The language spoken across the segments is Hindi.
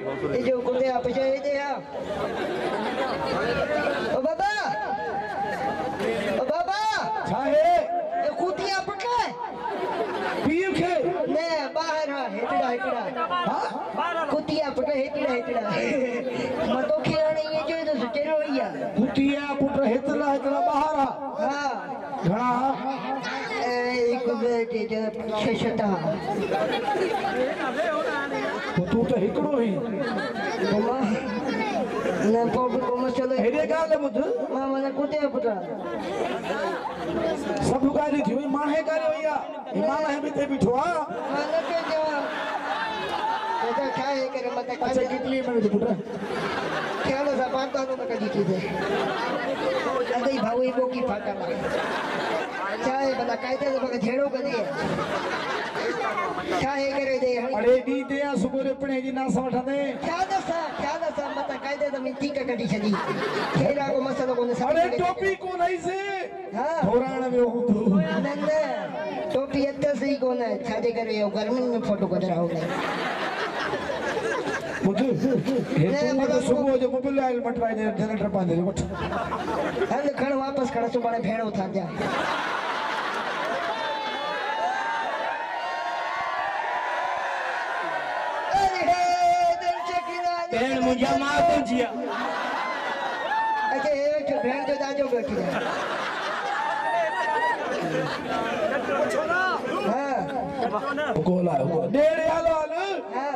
ये जो कुत्ते आप चाहिए थे यार ओ बाबा चाहे ये कुतिया पका पीएम के ने बाहर हेटड़ा हां कुतिया पका हेटड़ा मतो खेलने ये जो तो सुचेरो भैया कुतिया पुत्र हेतला बाहर हां घणा एक बेटे जो छछता तू तो हिकड़ो ही मम्मा ना को मसलो हेरे गाल बुध मां मने कुतिया पुत्र सब गाली थी माणे करे भैया इमाम है भी ते बिठो माने के जो तो खाए करे मत अच्छा कितनी में पुत्र ख्याल सा पाता नो का जीती दे अदई भाऊ ई बोकी फाटा चाहे बता कायदे से बगा झेड़ो कदी चाहे करे दे अरे दी दे सुबह रे पणे जी ना समझा दे क्या दसा मत कायदे तो मिट्टी का कटी छदी खेरा को मसलो को अरे टोपी को नहीं से हां थोराण में हूं तू नंदे टोपी अत्ते सही कोन है छाजे करे गर्मी में फोटो कदराओ मुझे हे तो सुबह जो मोबाइल मटवाई दे जनरेटर पांदे मट हल खण वापस खड़ा सुबाने भेड़ो था जा भेड़ मुझे मां तो जिया अच्छा ये भेड़ जो दाजो बैठी है हां गोला डेढ़ आलो आलो हां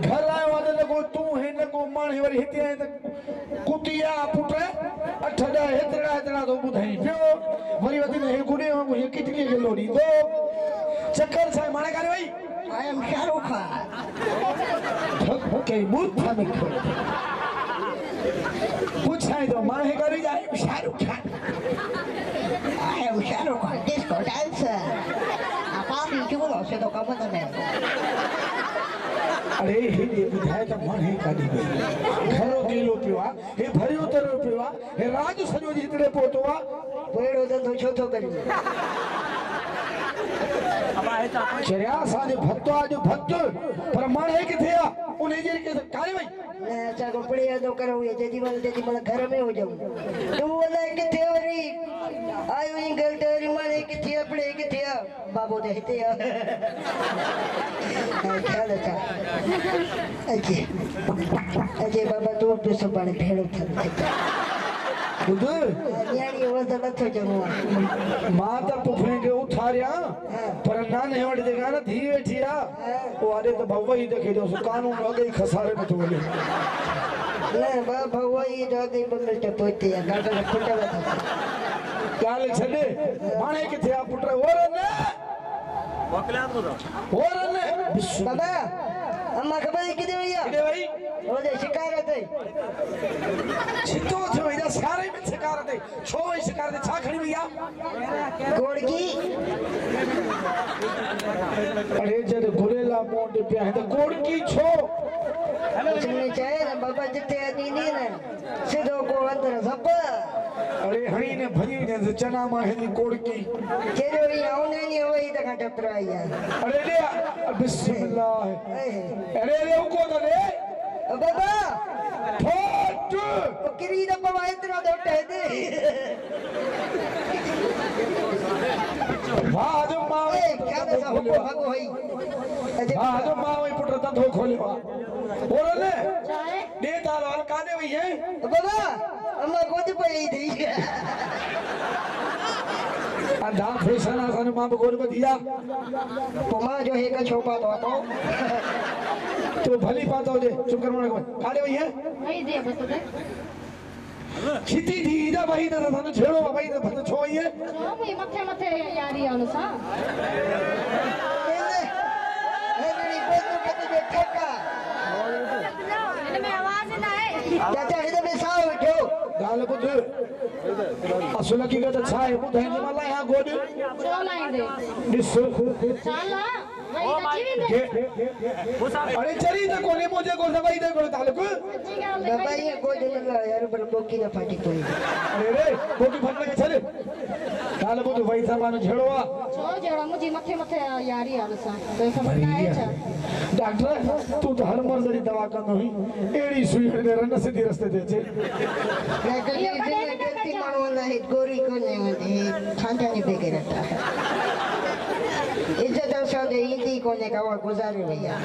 घर आयो वाले लगो तू है लगो माने वरी हिते है त कुतिया पुट अठड़ा हेतड़ा तो बुधाई पियो वरी वती ने गुडे वांगु ये कितनी के लोडी दो चक्कर छाए माने करे भाई I am Shahrukh Khan okay मूर्खा में पूछाए तो माने करे जाए Shahrukh Khan I am Shahrukh Khan disco dancer आप ही क्यों से तो कम न में अरे हे बुधाए त माने काडी गई घरो किलो पिवा हे भरियो तरो पिवा हे राज सजो जितरे पोतवा पेड़ो तो छो तो करी चरिया साजे भक्त आज भक्त प्रमाण है कि थे उन्हें जे के काले भाई ने अच्छा को पड़िया तो करो ये जेदी वाला घर में हो जाऊं तू वाला के थे वरी आयो इन गल तेरी माने के थे पड़े के थे बाबू दे थे ख्याल था अजे बाबा तू पे सब पानी भेड़ो था उधर यानी वो तो लथो जमो माता पुफे के उठारिया पर ना नहीं वड़ देगा ना धी बैठिया वो अरे तो भव्वा ही देखे जो कानून हो गई खसारे में तो बोले ले बा भव्वा ही जो गई बंगल पे पहुंचे या गाड़ा फुटा था काले छले माने के थे आप पुत्र और ने वकला तो और ने बाबा अम्मा खबर की दे भैया दे भाई वो दे शिकायत है छितो छो भैया सारे में शिकायत है छो ही शिकायत छा खड़ी भैया गोड़ की अरे जद गुलेला मोंड पे है तो गोड़ की छो सुनने चाहे ना बाबा जिते आदमी नहीं ना सीधो को अंदर सब अरे हणी ने भरी ने चना मा है गोड़ की केरो ये औने नहीं वही तक टपराया अरे ले बिस्मिल्लाह अरे ले को तो ले बाबा फोट किरी दबा वाई तेरा दोटे दे वाह जो मावे क्या दसा हो भागो होई वाह जो मावे पुत्र तंधो खोले वा और ने दे तारो काने वही है बाबा अम्मा गोद पड़ी थी अंधा फैसला सन मां गोद में दिया पमा जो है का छोपा तो तो भली बात हो जे चुप कर मन काने वही है नहीं दे बस दे खिती थी इदा भाई तो थाने छेड़ो भाई तो भत छो ये हम मथे मथे यारी अनुसा ए मेरी कोई के तुझे ठोका इनमें आवाज ना है चाचा इधर में साव उठो गाल बुध असल की गत छा है बुध है वाला यहां गोद चोलाई दे दिस चला वही जीवी दे अरे चरी तो कोने मुझे को दवाई दे को तालुक बाबा ये गोद लगा यार पर बोकी ना फाटी कोई अरे रे कोकी फटने के चले काल बुध वही सामान झेड़ो आ छो जड़ा मुझी मथे मथे यारी आलो सा तो खबर ना है छा डॉक्टर तू तो हर मर्द जी दवा कर नहीं एड़ी सुई ने रन सीधी रस्ते दे छे गलती मानो ना है गोरी को ने ठांडा नहीं बेगे रहता इज्जत से दे हिंदी को ने कवा गुजारे भैया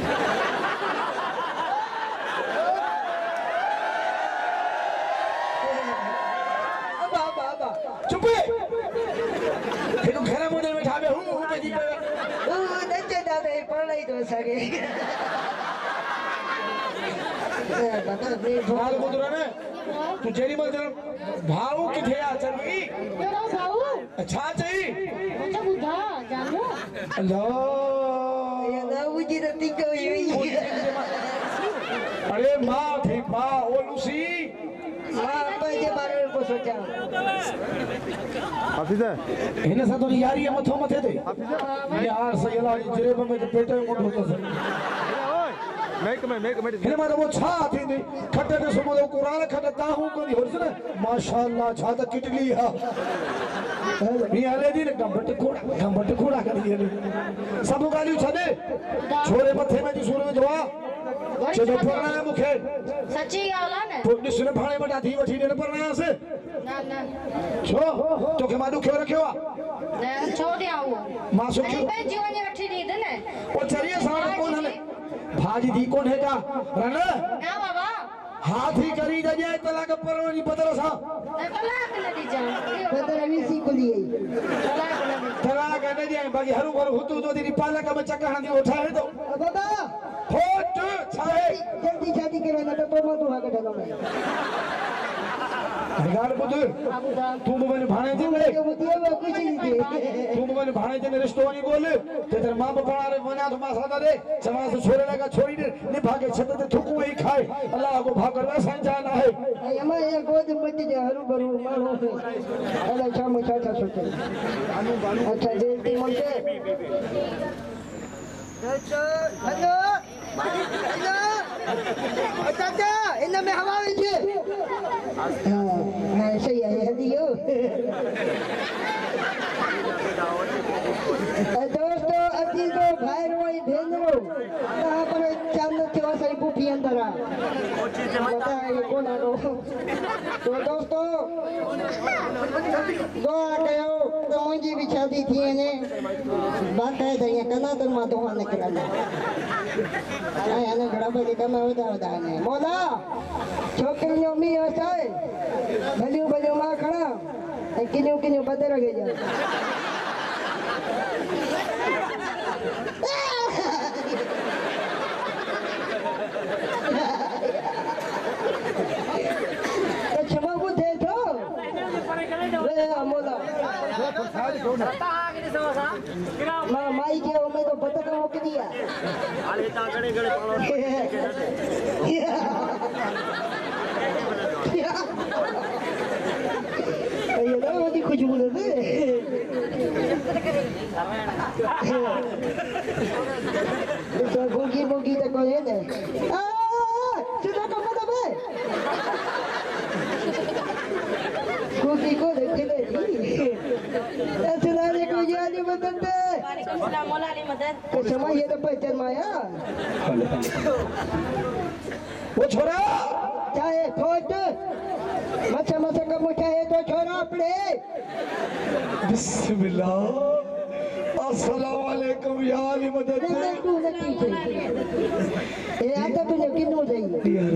चुप घर मुंडे में ठाबे हूं पे जी पे नचे दादा पढ़ाई तो सके बाल बुदरा ने तू जेरी मल भाऊ किथे आ चलगी तेरा भाऊ अच्छा चाहिए अच्छा बुधा जानू अल्लाह ये ना बुझी तो टिको हुई अरे माँ थी माँ ओ लूसी माँ अपन के बारे में को सोचा हाफिज है हिन सां तो यारी मथो मथे ते यार सयला जरेब में पेट में मुंड होतो मेक में हिन मां वो छा थींदी खट ते सुमो कुरान खट ताहू कोनी होस न माशाअल्लाह छा त किटली हा मी हले दी न गंबट खोड़ा कर दी सब गालियूं छडे छोरे मथे में जी सूर में दुआ चलो पढ़ना मुखे सच्ची ॻाल्हि आहे तो ॾिस भाणे वटा थी वठी ॾियण पढ़नास न न छो तोखे मां ॾुखियो रखियो आ न छो ॾियां उहो मां सुखियो ऐं जीवन वठी ॾींद न ओ चरिए साण कोन हले भाजी दी कोन हेगा रन ना बाबा हाथी करी दजे तलाक परवणी बदर सा न तलाक न ॾिजां बदर भी सीख ली तलाक न ॾिजां तलाक न दजे बाकी हरू भरू हुतू तो दी पालक में चक्का हंदी उठाए तो बाबा होट छाए जल्दी शादी करो ना तो मैं तो आगे चलो मैं निगार बुध हा बुधा तू मुझे भाणे दे ये बुद्धिया में कुछ नहीं दे तू मुझे भाणे दे रिश्तो नहीं बोल ते तेरे मां बाप रे मना तो मां सादा दे चवा से छोरे लगा छोड़ी दे निभागे छत ते थुकू ही खाए अल्लाह को भागर वे संजान है ये मैं ये गोद मत दे हरू भरू मानो अरे शाम चाचा सोचे अच्छा जल्दी मुझे हेलो हेलो चाचा इनमें हवा है हां सही है दियो दोस्तों अजीजो भाइरो ई भेनरो यहाँ पर चांद थियो सही बुफी अंदर आ पता है ये कौन आरो तो दोस्तों दुआ कयो तो मुंहिंजी भी शादी थी वञे बाक़ाइदा त ईअं कंदा त मां दुआ न कंदा ऐं हाणे गणपति कम वधा ने मौला छोकिरियुनि जो मींहुं असाए भलियूं भलियूं मां खणा ऐं किनियूं किनियूं बदर खे ॾियां तो क्षमा ॿुधे थो वे मोला मां माई खे उमें तो बतक मोकिली आहे ये ना वधी खुशबू दे तो भूगी भूगी तो कोई है आ सुनो तो मत बे भूगी को देखे ले सुनाने को यानी मदद दे वालेकुम सलाम मौला अली मदद तो समय ये तो पहचान माया वो छोरा चाहे फोट मचा मचा का मुठा है तो छोरा अपने बिस्मिल्लाह अस्सलाम वालेकुम या अली मदद नहीं तू नहीं ये आता तूने किन्नू जाई यार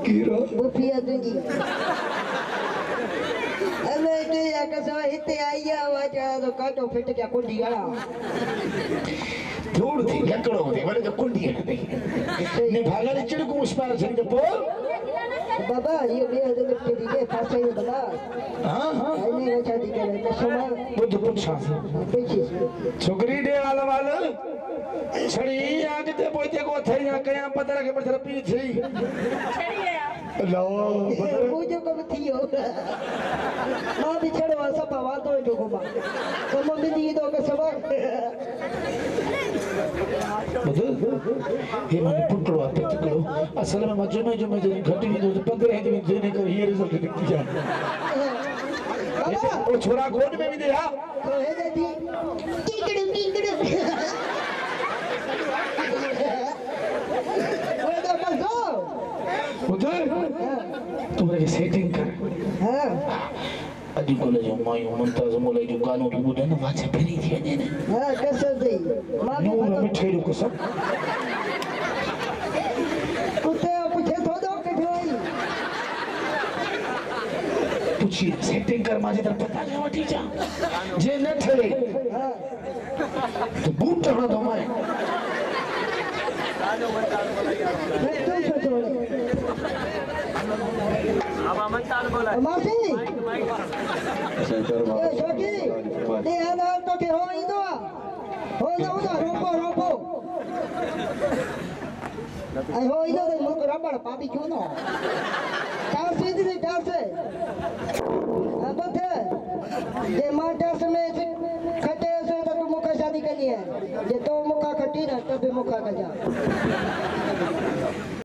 कीरा वो पिया दूंगी अबे तो या कसवा हिते आई आवाज तो काटो फिट क्या कुंडी गड़ा धूड़ थी लकड़ो थी वने जो कुंडी है ने भागले चिड़कू उस पार छड़ी तो बाबा ये भी है तो के दिए फांसे में बता हां हां नहीं वो शादी करे तो समय बुद्ध पुछा पीछे छोकरी दे वाल छड़ी आगे ते पोते को थे या कया पता के पर पी थी छड़ी गया अल्लाह मुझे कब थियो मां भी छड़वा सब आवाज तो जो घुमा तो मम्मी दी तो के सब हे माने पुटड़ो आ पुटड़ो असल में मजे में जो घटी दी तो 15 दिन देने को ये रिजल्ट निकल जा बाबा वो छोरा गोद में भी दे हा तो है देती टिकड़ू टिकड़ू वो तो बसो उधर तुम्हारे के सेटिंग कर हां अॼु कल्ह जो मायूं मुंताज़ मोलाई जो गानो तूं ॿुधे न वाचा पहिरीं थी वञे न हां कसर दी मां नूर मिठे जो कसम कुत्ते पूछे तो दो कठोई पूछी सेटिंग कर मां जे तरफ पता न वठी जा जे न ठहे हां तो बूट हणंदो मैं तू सोचो मासी ए छोटी ए आना तो के हो इंदो हो ना रोको रोको आई हो इंदो तो मुक रबड़ पापी क्यों ना कार सीधी नहीं कार से अब थे ये मार्टस में खटे से तो मुका शादी करनी है ये तो मुका खटी ना तब मुका का जा